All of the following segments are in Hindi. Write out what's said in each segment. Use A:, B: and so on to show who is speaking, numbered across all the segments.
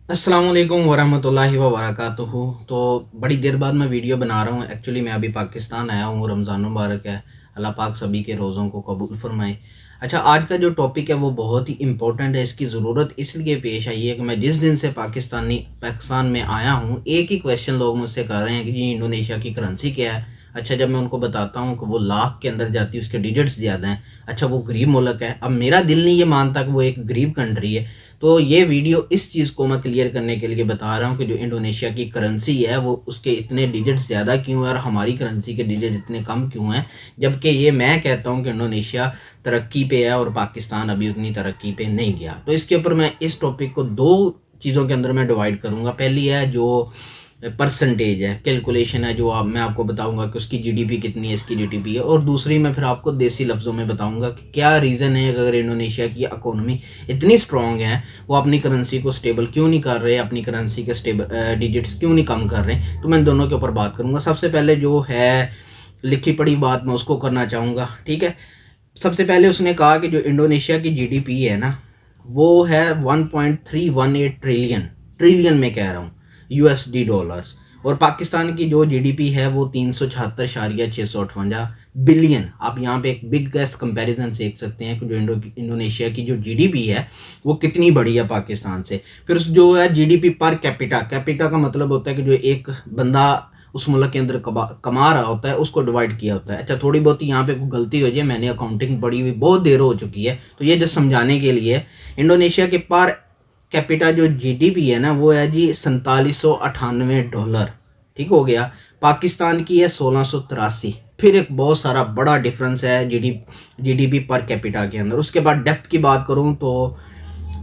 A: अस्सलाम वालेकुम वरहमतुल्लाहि व बरकातुहू। तो बड़ी देर बाद मैं वीडियो बना रहा हूँ। एक्चुअली मैं अभी पाकिस्तान आया हूँ, रमज़ान मुबारक है। अल्लाह पाक सभी के रोज़ों को कबूल फरमाए। अच्छा, आज का जो टॉपिक है वो बहुत ही इम्पोर्टेंट है। इसकी ज़रूरत इसलिए पेश आई है कि मैं जिस दिन से पाकिस्तान में आया हूँ, एक ही क्वेश्चन लोग मुझसे कर रहे हैं कि जी इंडोनेशिया की करेंसी क्या है। अच्छा, जब मैं उनको बताता हूँ कि वो लाख के अंदर जाती है, उसके डिजिट्स ज़्यादा हैं। अच्छा, वो गरीब मुल्क है। अब मेरा दिल नहीं ये मानता कि वो एक गरीब कंट्री है। तो ये वीडियो इस चीज़ को मैं क्लियर करने के लिए बता रहा हूँ कि जो इंडोनेशिया की करेंसी है वो उसके इतने डिजिट्स ज़्यादा क्यों है और हमारी करेंसी के डिजिट इतने कम क्यों हैं। जबकि ये मैं कहता हूँ कि इंडोनेशिया तरक्की पे है और पाकिस्तान अभी उतनी तरक्की पे नहीं गया। तो इसके ऊपर मैं इस टॉपिक को दो चीज़ों के अंदर मैं डिवाइड करूँगा। पहली है जो परसेंटेज है, कैलकुलेशन है, जो मैं आपको बताऊंगा कि उसकी जीडीपी कितनी है, इसकी जीडीपी है। और दूसरी मैं फिर आपको देसी लफ्ज़ों में बताऊंगा कि क्या रीज़न है अगर इंडोनेशिया की इकोनॉमी इतनी स्ट्रॉन्ग है, वो अपनी करेंसी को स्टेबल क्यों नहीं कर रहे, अपनी करेंसी के स्टेबल डिजिट्स क्यों नहीं कम कर रहे। तो मैं दोनों के ऊपर बात करूँगा। सबसे पहले जो है लिखी पढ़ी बात मैं उसको करना चाहूँगा, ठीक है। सबसे पहले उसने कहा कि जो इंडोनेशिया की जीडीपी है ना, वो है 1.318 ट्रिलियन, ट्रिलियन में कह रहा हूँ, यूएसडी डॉलर्स। और पाकिस्तान की जो जीडीपी है वो 376,658 बिलियन। आप यहाँ पे एक बिग गेस्ट कंपैरिजन देख सकते हैं कि जो इंडोनेशिया की जो जीडीपी है वो कितनी बड़ी है पाकिस्तान से। फिर जो है जीडीपी पर कैपिटा, कैपिटा का मतलब होता है कि जो एक बंदा उस मुल्क के अंदर कमा रहा होता है उसको डिवाइड किया होता है। अच्छा, थोड़ी बहुत यहाँ पे कोई गलती हो जाए, मैंने अकाउंटिंग पढ़ी हुई बहुत देर हो चुकी है, तो ये जस्ट समझाने के लिए। इंडोनेशिया के पर कैपिटा जो जीडीपी है ना वो है जी $4798। ठीक हो गया। पाकिस्तान की है 1683। फिर एक बहुत सारा बड़ा डिफरेंस है जीडीपी पर कैपिटा के अंदर। उसके बाद डेप्थ की बात करूँ तो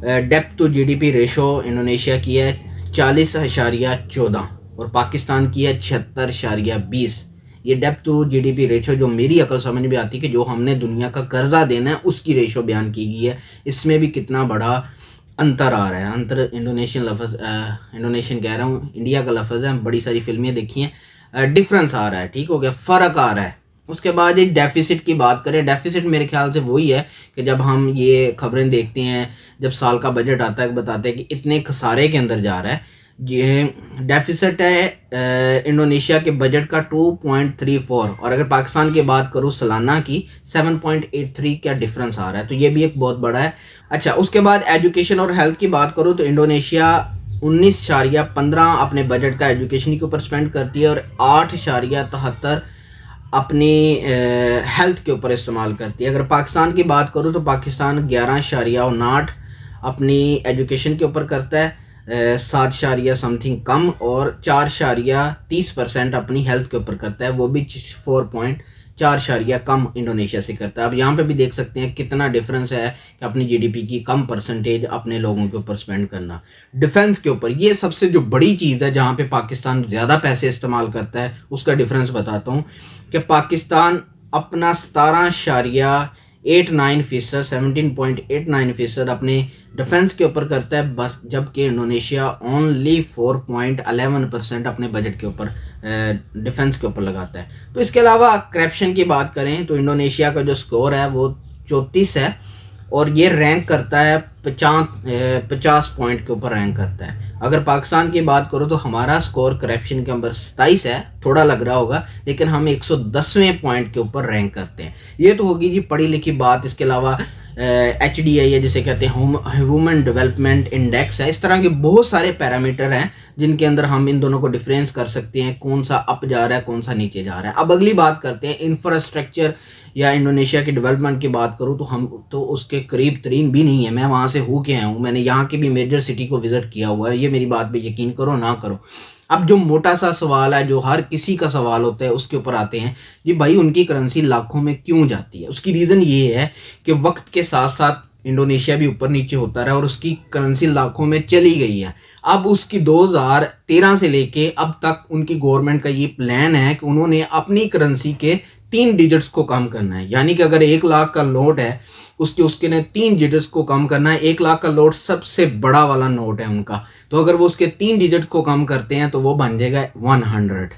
A: डेप्थ टू जीडीपी रेशो इंडोनेशिया की है 40.14 और पाकिस्तान की है 76.20। ये डेप्थ टू जीडीपी रेशो जो मेरी अकल समझ में आती है कि जो हमने दुनिया का कर्जा देना है उसकी रेशो बयान की गई है। इसमें भी कितना बड़ा अंतर आ रहा है। अंतर इंडोनेशियन लफ्ज़, इंडोनेशियन कह रहा हूँ, इंडिया का लफ्ज़ है, बड़ी सारी फिल्में देखी हैं। डिफरेंस आ रहा है, ठीक हो गया, फ़र्क आ रहा है। उसके बाद एक डेफिसिट की बात करें। डेफिसिट मेरे ख्याल से वही है कि जब हम ये खबरें देखते हैं, जब साल का बजट आता है, बताते हैं कि इतने खसारे के अंदर जा रहा है। ये डेफिसिट है इंडोनेशिया के बजट का 2.34। और अगर पाकिस्तान की बात करूँ सालाना की 7.83, क्या डिफरेंस आ रहा है। तो ये भी एक बहुत बड़ा है। अच्छा, उसके बाद एजुकेशन और हेल्थ की बात करूँ तो इंडोनेशिया 19.15 अपने बजट का एजुकेशन के ऊपर स्पेंड करती है और 8.73 अपनी हेल्थ के ऊपर इस्तेमाल करती है। अगर पाकिस्तान की बात करूँ तो पाकिस्तान 11.59 अपनी एजुकेशन के ऊपर करता है, 7 समथिंग कम, और 4.30% अपनी हेल्थ के ऊपर करता है, वो भी 4 कम इंडोनेशिया से करता है। अब यहाँ पे भी देख सकते हैं कितना डिफरेंस है कि अपनी जीडीपी की कम परसेंटेज अपने लोगों के ऊपर स्पेंड करना। डिफेंस के ऊपर ये सबसे जो बड़ी चीज़ है जहाँ पे पाकिस्तान ज़्यादा पैसे इस्तेमाल करता है, उसका डिफरेंस बताता हूँ कि पाकिस्तान अपना 17.89%, 17.89% अपने डिफेंस के ऊपर करता है, बस जबकि इंडोनेशिया ओनली 4.11% अपने बजट के ऊपर डिफेंस के ऊपर लगाता है। तो इसके अलावा करप्शन की बात करें तो इंडोनेशिया का जो स्कोर है वो 34 है और ये रैंक करता है 50 पॉइंट के ऊपर रैंक करता है। अगर पाकिस्तान की बात करो तो हमारा स्कोर करप्शन के अंदर 27 है, थोड़ा लग रहा होगा, लेकिन हम 110वें पॉइंट के ऊपर रैंक करते हैं। ये तो होगी जी पढ़ी लिखी बात। इसके अलावा HDI है, जिसे कहते हैं ह्यूमन डेवलपमेंट इंडेक्स है। इस तरह के बहुत सारे पैरामीटर हैं जिनके अंदर हम इन दोनों को डिफरेंस कर सकते हैं, कौन सा अप जा रहा है, कौन सा नीचे जा रहा है। अब अगली बात करते हैं इंफ्रास्ट्रक्चर या इंडोनेशिया की डेवलपमेंट की बात करूँ तो हम तो उसके करीब तरीन भी नहीं है। मैं वहाँ से हो के आया हूँ, मैंने यहाँ की भी मेजर सिटी को विजिट किया हुआ है, ये मेरी बात पे यकीन करो ना करो। अब जो मोटा सा सवाल है, जो हर किसी का सवाल होता है, उसके ऊपर आते हैं जी भाई उनकी करेंसी लाखों में क्यों जाती है। उसकी रीज़न ये है कि वक्त के साथ साथ इंडोनेशिया भी ऊपर नीचे होता रहा और उसकी करेंसी लाखों में चली गई है। अब उसकी 2013 से लेके अब तक उनकी गवर्नमेंट का ये प्लान है कि उन्होंने अपनी करेंसी के 3 डिजिट्स को कम करना है। यानी कि अगर 1 लाख का नोट है, उसके ने 3 डिजिट्स को कम करना है। 1 लाख का नोट सबसे बड़ा वाला नोट है उनका, तो अगर वो उसके 3 डिजिट को कम करते हैं तो वो बन जाएगा 100।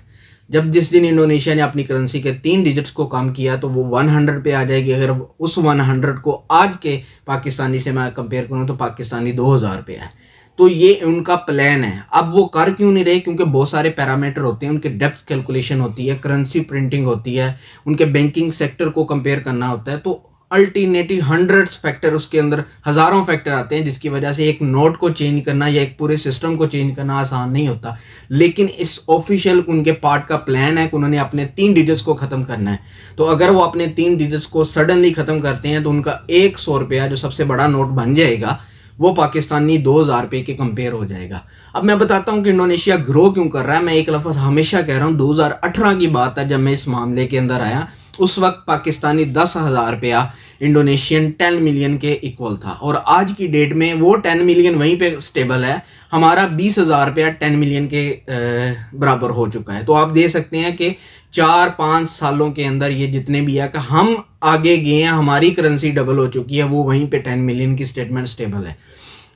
A: जब जिस दिन इंडोनेशिया ने अपनी करेंसी के 3 डिजिट्स को कम किया तो वो 100 पे आ जाएगी। अगर उस 100 को आज के पाकिस्तानी से मैं कंपेयर करूँ तो पाकिस्तानी 2000 पे है। तो ये उनका प्लान है। अब वो कर क्यों नहीं रहे? क्योंकि बहुत सारे पैरामीटर होते हैं, उनके डेप्थ कैलकुलेशन होती है, करेंसी प्रिंटिंग होती है, उनके बैंकिंग सेक्टर को कंपेयर करना होता है। तो अल्टरनेटिव हंड्रेड्स फैक्टर, उसके अंदर हज़ारों फैक्टर आते हैं, जिसकी वजह से एक नोट को चेंज करना या एक पूरे सिस्टम को चेंज करना आसान नहीं होता। लेकिन इस ऑफिशियल उनके पार्ट का प्लान है कि उन्होंने अपने 3 डिजिट्स को ख़त्म करना है। तो अगर वो अपने 3 डिजिट्स को सडनली ख़त्म करते हैं तो उनका 100 रुपया जो सबसे बड़ा नोट बन जाएगा वो पाकिस्तानी 2000 रुपये के कंपेयर हो जाएगा। अब मैं बताता हूँ कि इंडोनेशिया ग्रो क्यों कर रहा है। मैं एक लफ्ज़ हमेशा कह रहा हूँ, 2018 की बात है जब मैं इस मामले के अंदर आया, उस वक्त पाकिस्तानी 10,000 रुपया इंडोनेशियन 10 मिलियन के इक्वल था, और आज की डेट में वो 10 मिलियन वहीं पे स्टेबल है, हमारा 20,000 रुपया 10 मिलियन के बराबर हो चुका है। तो आप दे सकते हैं कि 4-5 सालों के अंदर ये जितने भी है कि हम आगे गए हैं, हमारी करेंसी डबल हो चुकी है, वो वहीं पे 10 मिलियन की स्टेटमेंट स्टेबल है।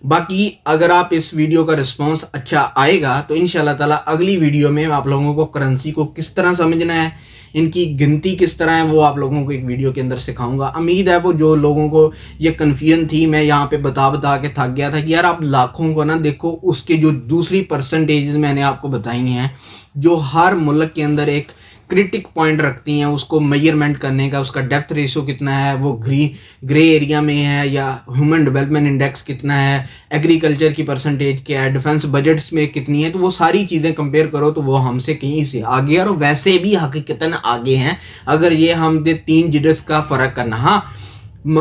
A: बाकी अगर आप इस वीडियो का रिस्पांस अच्छा आएगा तो इंशाल्लाह ताला अगली वीडियो में आप लोगों को करेंसी को किस तरह समझना है, इनकी गिनती किस तरह है, वो आप लोगों को एक वीडियो के अंदर सिखाऊंगा। उम्मीद है वो जो लोगों को ये कन्फ्यूजन थी, मैं यहाँ पे बता के थक गया था कि यार आप लाखों को ना देखो, उसके जो दूसरी परसेंटेज मैंने आपको बताई हैं जो हर मुल्क के अंदर एक क्रिटिक पॉइंट रखती हैं उसको मेजरमेंट करने का, उसका डेप्थ रेशियो कितना है, वो ग्रे एरिया में है, या ह्यूमन डेवलपमेंट इंडेक्स कितना है, एग्रीकल्चर की परसेंटेज क्या है, डिफेंस बजट्स में कितनी है, तो वो सारी चीज़ें कंपेयर करो तो वो हमसे कहीं से आगे, और वैसे भी हकीकतन आगे हैं। अगर ये हम 3 डिजिट्स का फ़र्क करना, हाँ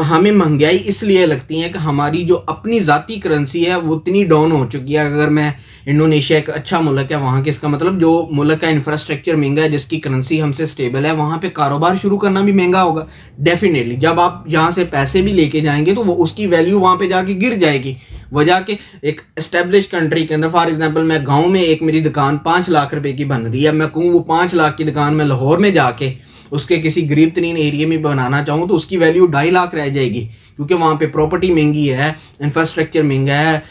A: हमें महंगाई इसलिए लगती है कि हमारी जो अपनी ज़ाती करेंसी है वो इतनी डाउन हो चुकी है। अगर मैं इंडोनेशिया एक अच्छा मुल्क है वहाँ के, इसका मतलब जो मुल्क का इंफ्रास्ट्रक्चर महंगा है, जिसकी करेंसी हमसे स्टेबल है, वहाँ पे कारोबार शुरू करना भी महंगा होगा डेफिनेटली। जब आप यहाँ से पैसे भी लेके जाएंगे तो वो उसकी वैल्यू वहाँ पे जाके गिर जाएगी। वजह के एक एस्टेब्लिश कंट्री के अंदर, फॉर एग्जांपल मैं गाँव में एक मेरी दुकान 5 लाख रुपए की बन रही है, मैं कहूँ वो 5 लाख की दुकान में लाहौर में जाके उसके किसी गरीब तरीन एरिया में बनाना चाहूँ तो उसकी वैल्यू 2.5 लाख रह जाएगी, क्योंकि वहाँ पे प्रॉपर्टी महंगी है, इंफ्रास्ट्रक्चर महंगा है,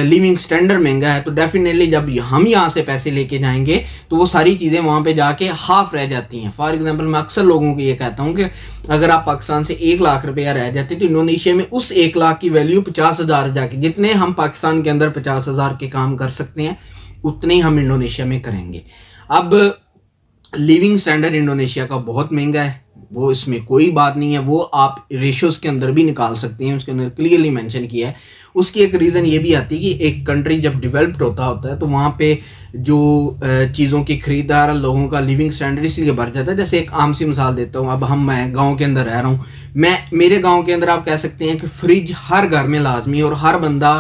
A: लिविंग स्टैंडर्ड महंगा है। तो डेफिनेटली जब हम यहाँ से पैसे लेके जाएंगे तो वो सारी चीज़ें वहाँ पे जाके हाफ रह जाती हैं। फॉर एग्जांपल मैं अक्सर लोगों को ये कहता हूँ कि अगर आप पाकिस्तान से 1 लाख रुपया रह जाते तो इंडोनेशिया में उस 1 लाख की वैल्यू 50,000 जाके, जितने हम पाकिस्तान के अंदर 50,000 के काम कर सकते हैं उतने ही हम इंडोनेशिया में करेंगे। अब लिविंग स्टैंडर्ड इंडोनेशिया का बहुत महंगा है, वो इसमें कोई बात नहीं है, वो आप रेशियोज़ के अंदर भी निकाल सकते हैं, उसके अंदर क्लियरली मेंशन किया है। उसकी एक रीज़न ये भी आती है कि एक कंट्री जब डेवलप्ड होता है तो वहाँ पे जो चीज़ों की खरीदार लोगों का लिविंग स्टैंडर्ड इसलिए बढ़ जाता है। जैसे एक आम सी मिसाल देता हूँ, अब मैं गाँव के अंदर रह रहा हूँ, मेरे गाँव के अंदर आप कह सकते हैं कि फ्रिज हर घर में लाजमी है, और हर बंदा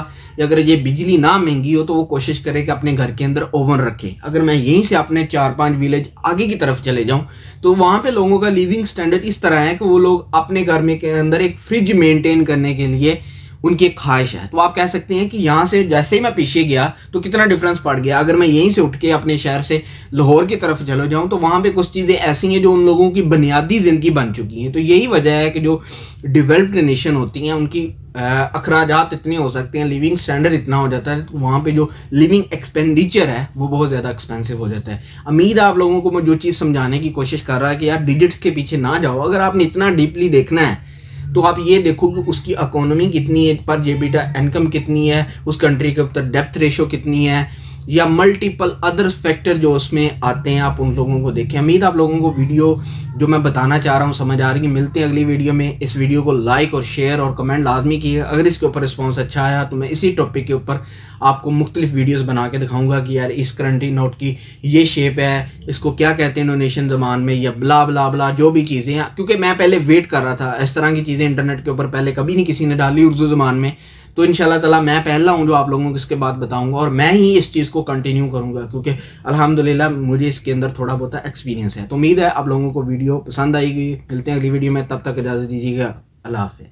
A: अगर ये बिजली ना महंगी हो तो वो कोशिश करे कि अपने घर के अंदर ओवन रखे। अगर मैं यहीं से अपने 4-5 विलेज आगे की तरफ चले जाऊं तो वहाँ पे लोगों का लिविंग स्टैंडर्ड इस तरह है कि वो लोग अपने घर में के अंदर एक फ्रिज मेंटेन करने के लिए उनकी एक ख्वाहिश है। तो आप कह सकते हैं कि यहाँ से जैसे ही मैं पीछे गया तो कितना डिफरेंस पड़ गया। अगर मैं यहीं से उठ के अपने शहर से लाहौर की तरफ चले जाऊँ तो वहाँ पे कुछ चीज़ें ऐसी हैं जो उन लोगों की बुनियादी ज़िंदगी बन चुकी हैं। तो यही वजह है कि जो डेवलप्ड नेशन होती हैं उनकी अखराजात इतने हो सकते हैं, लिविंग स्टैंडर्ड इतना हो जाता है, तो वहाँ पे जो लिविंग एक्सपेंडिचर है वो बहुत ज़्यादा एक्सपेंसिव हो जाता है। उम्मीद है आप लोगों को मैं जो चीज़ समझाने की कोशिश कर रहा है कि यार डिजिट्स के पीछे ना जाओ। अगर आपने इतना डीपली देखना है तो आप ये देखो कि उसकी इकोनॉमी कितनी है, पर कैपिटा इनकम कितनी है, उस कंट्री के ऊपर डेप्थ रेशो कितनी है, या मल्टीपल अदर फैक्टर जो उसमें आते हैं, आप उन लोगों को देखें। उम्मीद आप लोगों को वीडियो जो मैं बताना चाह रहा हूँ समझ आ रही है। मिलते हैं अगली वीडियो में। इस वीडियो को लाइक और शेयर और कमेंट लाजमी कीजिए। अगर इसके ऊपर रिस्पॉन्स अच्छा आया तो मैं इसी टॉपिक के ऊपर आपको मुख्तलिफ वीडियोस बना के दिखाऊंगा कि यार इस करेंसी नोट की ये शेप है, इसको क्या कहते हैं इंडोनेशियन ज़बान में, या ब्ला ब्ला ब्ला जो भी चीज़ें हैं। क्योंकि मैं पहले वेट कर रहा था, इस तरह की चीज़ें इंटरनेट के ऊपर पहले कभी नहीं किसी ने डाली उर्दू ज़बान में। तो इंशाल्लाह ताला मैं पहला हूँ जो आप लोगों को इसके बाद बताऊंगा, और मैं ही इस चीज़ को कंटिन्यू करूंगा क्योंकि अल्हम्दुलिल्लाह मुझे इसके अंदर थोड़ा बहुत एक्सपीरियंस है। तो उम्मीद है आप लोगों को वीडियो पसंद आएगी। मिलते हैं अगली वीडियो में, तब तक इजाज़त दीजिएगा। अल्लाह हाफ़िज़।